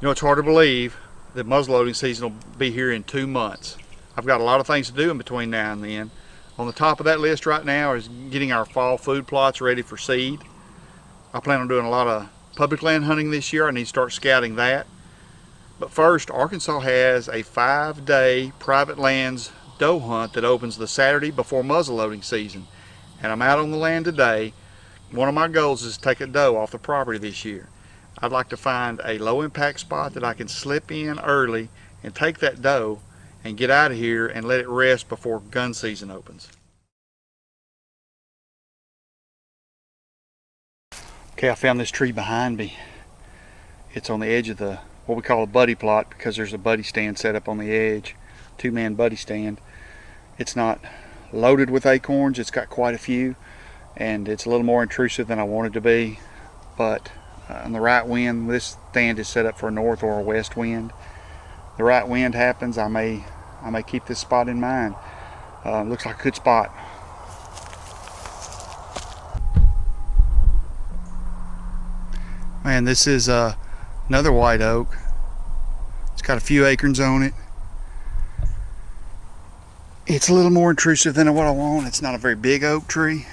You know, it's hard to believe that muzzleloading season will be here in 2 months. I've got a lot of things to do in between now and then. On the top of that list right now is getting our fall food plots ready for seed. I plan on doing a lot of public land hunting this year. I need to start scouting that. But first, Arkansas has a 5-day private lands doe hunt that opens the Saturday before muzzleloading season. And I'm out on the land today. One of my goals is to take a doe off the property this year. I'd like to find a low impact spot that I can slip in early and take that doe and get out of here and let it rest before gun season opens. Okay, I found this tree behind me. It's on the edge of the what we call a buddy plot because there's a buddy stand set up on the edge, 2-man buddy stand. It's not loaded with acorns, it's got quite a few, and it's a little more intrusive than I wanted to be, but on the right wind, this stand is set up for a north or a west wind. The right wind happens, I may keep this spot in mind. Looks like a good spot. Man, this is another white oak. It's got a few acorns on it. It's a little more intrusive than what I want. It's not a very big oak tree,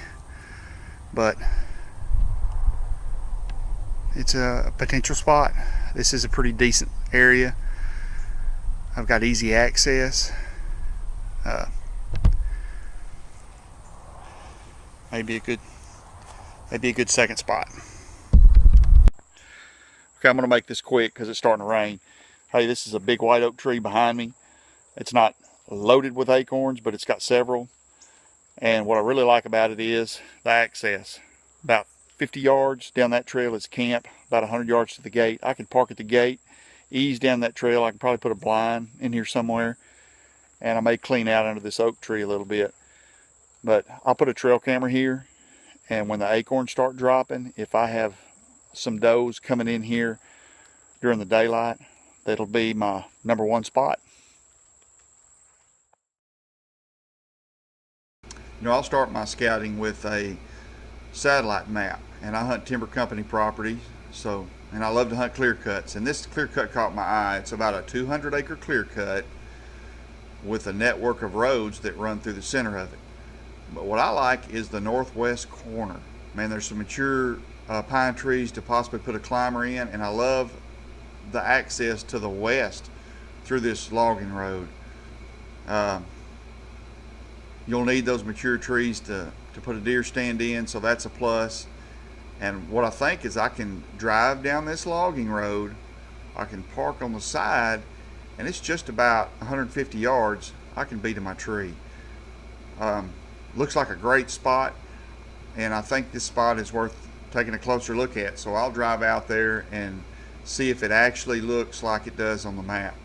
but it's a potential spot. This is a pretty decent area. I've got easy access. Maybe a good second spot. Okay, I'm gonna make this quick because it's starting to rain. Hey, this is a big white oak tree behind me. It's not loaded with acorns, but it's got several. And what I really like about it is the access. About 50 yards down that trail is camp, about 100 yards to the gate. I can park at the gate, ease down that trail. I can probably put a blind in here somewhere, and I may clean out under this oak tree a little bit. But I'll put a trail camera here, and when the acorns start dropping, if I have some does coming in here during the daylight, that'll be my #1 spot. You know, I'll start my scouting with a satellite map, and I hunt timber company properties, and I love to hunt clear cuts, and this clear cut caught my eye. It's about a 200-acre clear cut with a network of roads that run through the center of it. But what I like is the northwest corner. Man, there's some mature pine trees to possibly put a climber in, and I love the access to the west through this logging road. You'll need those mature trees to put a deer stand in, so that's a plus. And what I think is I can drive down this logging road, I can park on the side, and it's just about 150 yards. I can be to my tree. Looks like a great spot, and I think this spot is worth taking a closer look at. So I'll drive out there and see if it actually looks like it does on the map.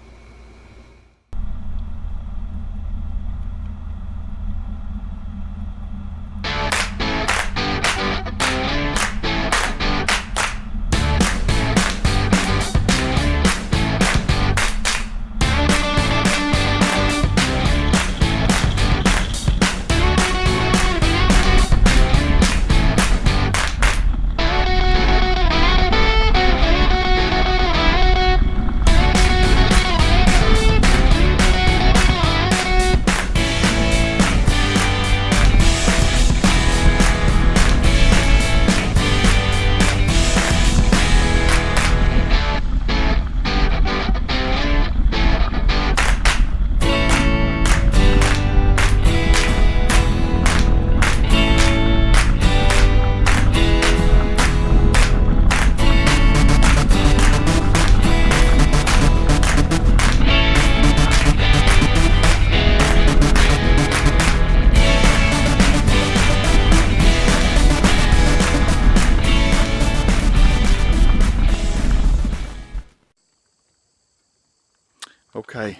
Okay,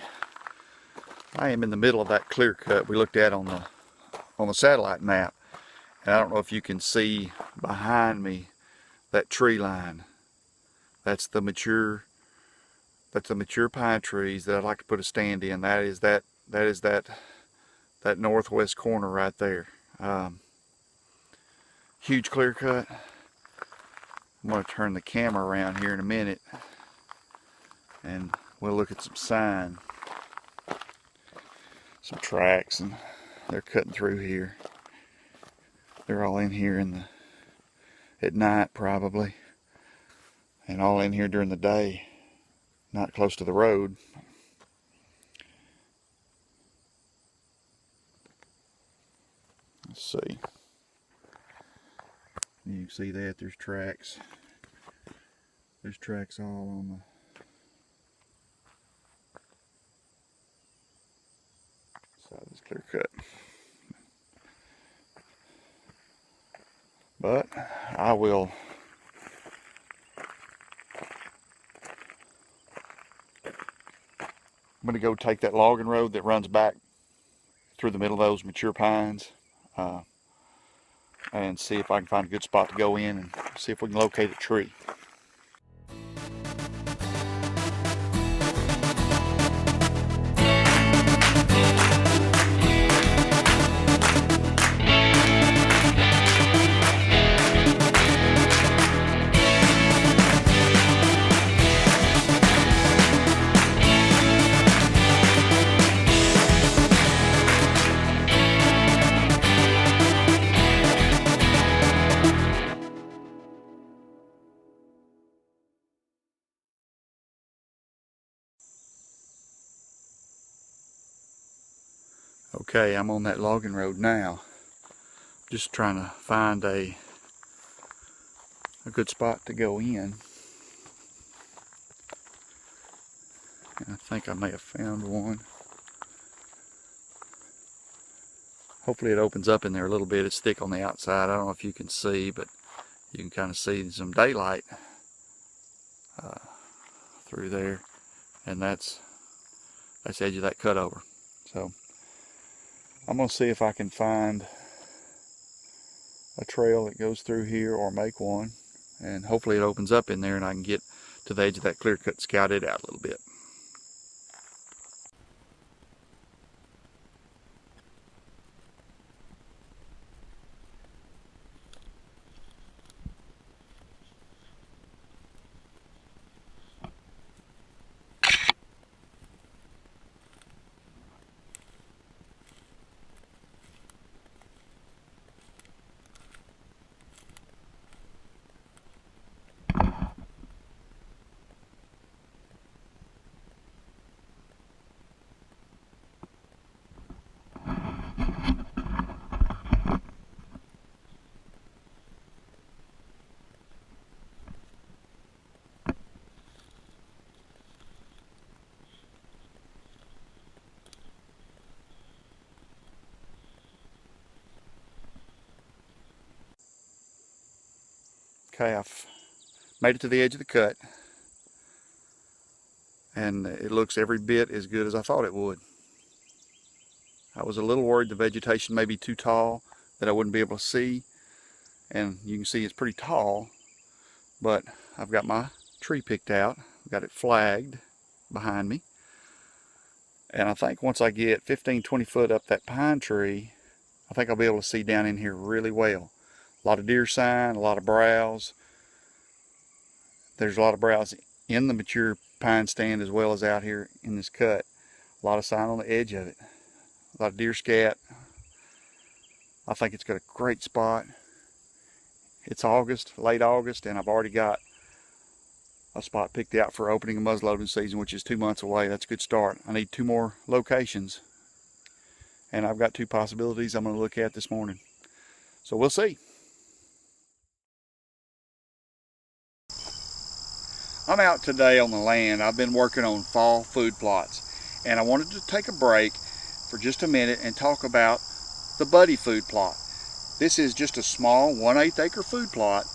I am in the middle of that clear cut we looked at on the satellite map, and I don't know if you can see behind me that tree line. That's the mature pine trees that I'd like to put a stand in. That is that northwest corner right there. Huge clear cut. I'm going to turn the camera around here in a minute and we'll look at some sign, some tracks, and they're cutting through here. They're all in here at night probably, and all in here during the day, not close to the road. Let's see. You can see that there's tracks. There's tracks all on the side of this clear cut. But I'm going to go take that logging road that runs back through the middle of those mature pines and see if I can find a good spot to go in and see if we can locate a tree. Okay, I'm on that logging road now. Just trying to find a good spot to go in. And I think I may have found one. Hopefully it opens up in there a little bit. It's thick on the outside. I don't know if you can see, but you can kind of see some daylight through there. And that's the edge of that cutover. So I'm going to see if I can find a trail that goes through here or make one, and hopefully it opens up in there and I can get to the edge of that clear cut, scout it out a little bit. Okay, I've made it to the edge of the cut, and it looks every bit as good as I thought it would. I was a little worried the vegetation may be too tall, that I wouldn't be able to see, and you can see it's pretty tall, but I've got my tree picked out. I've got it flagged behind me, and I think once I get 15-20 foot up that pine tree, I think I'll be able to see down in here really well. A lot of deer sign, a lot of browse. There's a lot of browse in the mature pine stand as well as out here in this cut. A lot of sign on the edge of it. A lot of deer scat. I think it's got a great spot. It's August, late August, and I've already got a spot picked out for opening of muzzleloading season, which is 2 months away. That's a good start. I need 2 more locations, and I've got 2 possibilities I'm going to look at this morning. So we'll see. I'm out today on the land. I've been working on fall food plots, and I wanted to take a break for just a minute and talk about the buddy food plot. This is just a small 1/8 acre food plot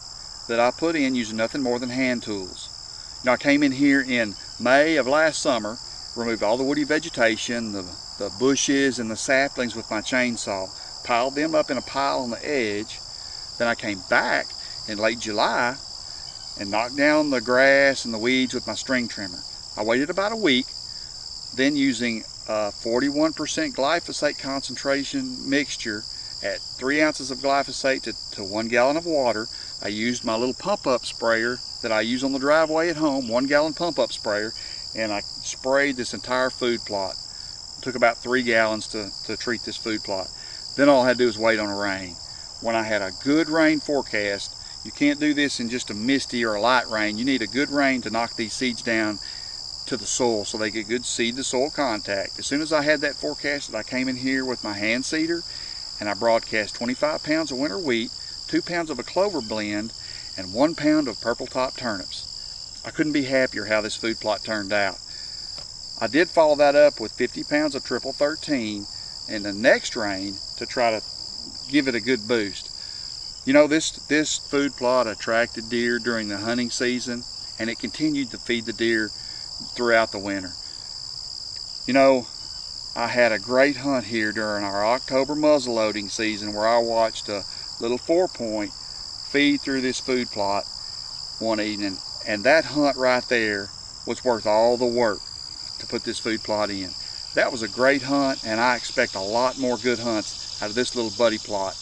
that I put in using nothing more than hand tools. Now, I came in here in May of last summer, removed all the woody vegetation, the bushes and the saplings with my chainsaw, piled them up in a pile on the edge. Then I came back in late July and knocked down the grass and the weeds with my string trimmer. I waited about a week, then using a 41% glyphosate concentration mixture at 3 ounces of glyphosate to 1 gallon of water. I used my little pump-up sprayer that I use on the driveway at home, 1 gallon pump-up sprayer, and I sprayed this entire food plot. It took about 3 gallons to treat this food plot. Then all I had to do was wait on a rain. When I had a good rain forecast, you can't do this in just a misty or a light rain. You need a good rain to knock these seeds down to the soil so they get good seed to soil contact. As soon as I had that forecasted, I came in here with my hand seeder and I broadcast 25 pounds of winter wheat, 2 pounds of a clover blend, and 1 pound of purple top turnips. I couldn't be happier how this food plot turned out. I did follow that up with 50 pounds of triple 13 in the next rain to try to give it a good boost. You know, this food plot attracted deer during the hunting season, and it continued to feed the deer throughout the winter. You know, I had a great hunt here during our October muzzleloading season where I watched a little 4-point feed through this food plot one evening, and that hunt right there was worth all the work to put this food plot in. That was a great hunt, and I expect a lot more good hunts out of this little buddy plot.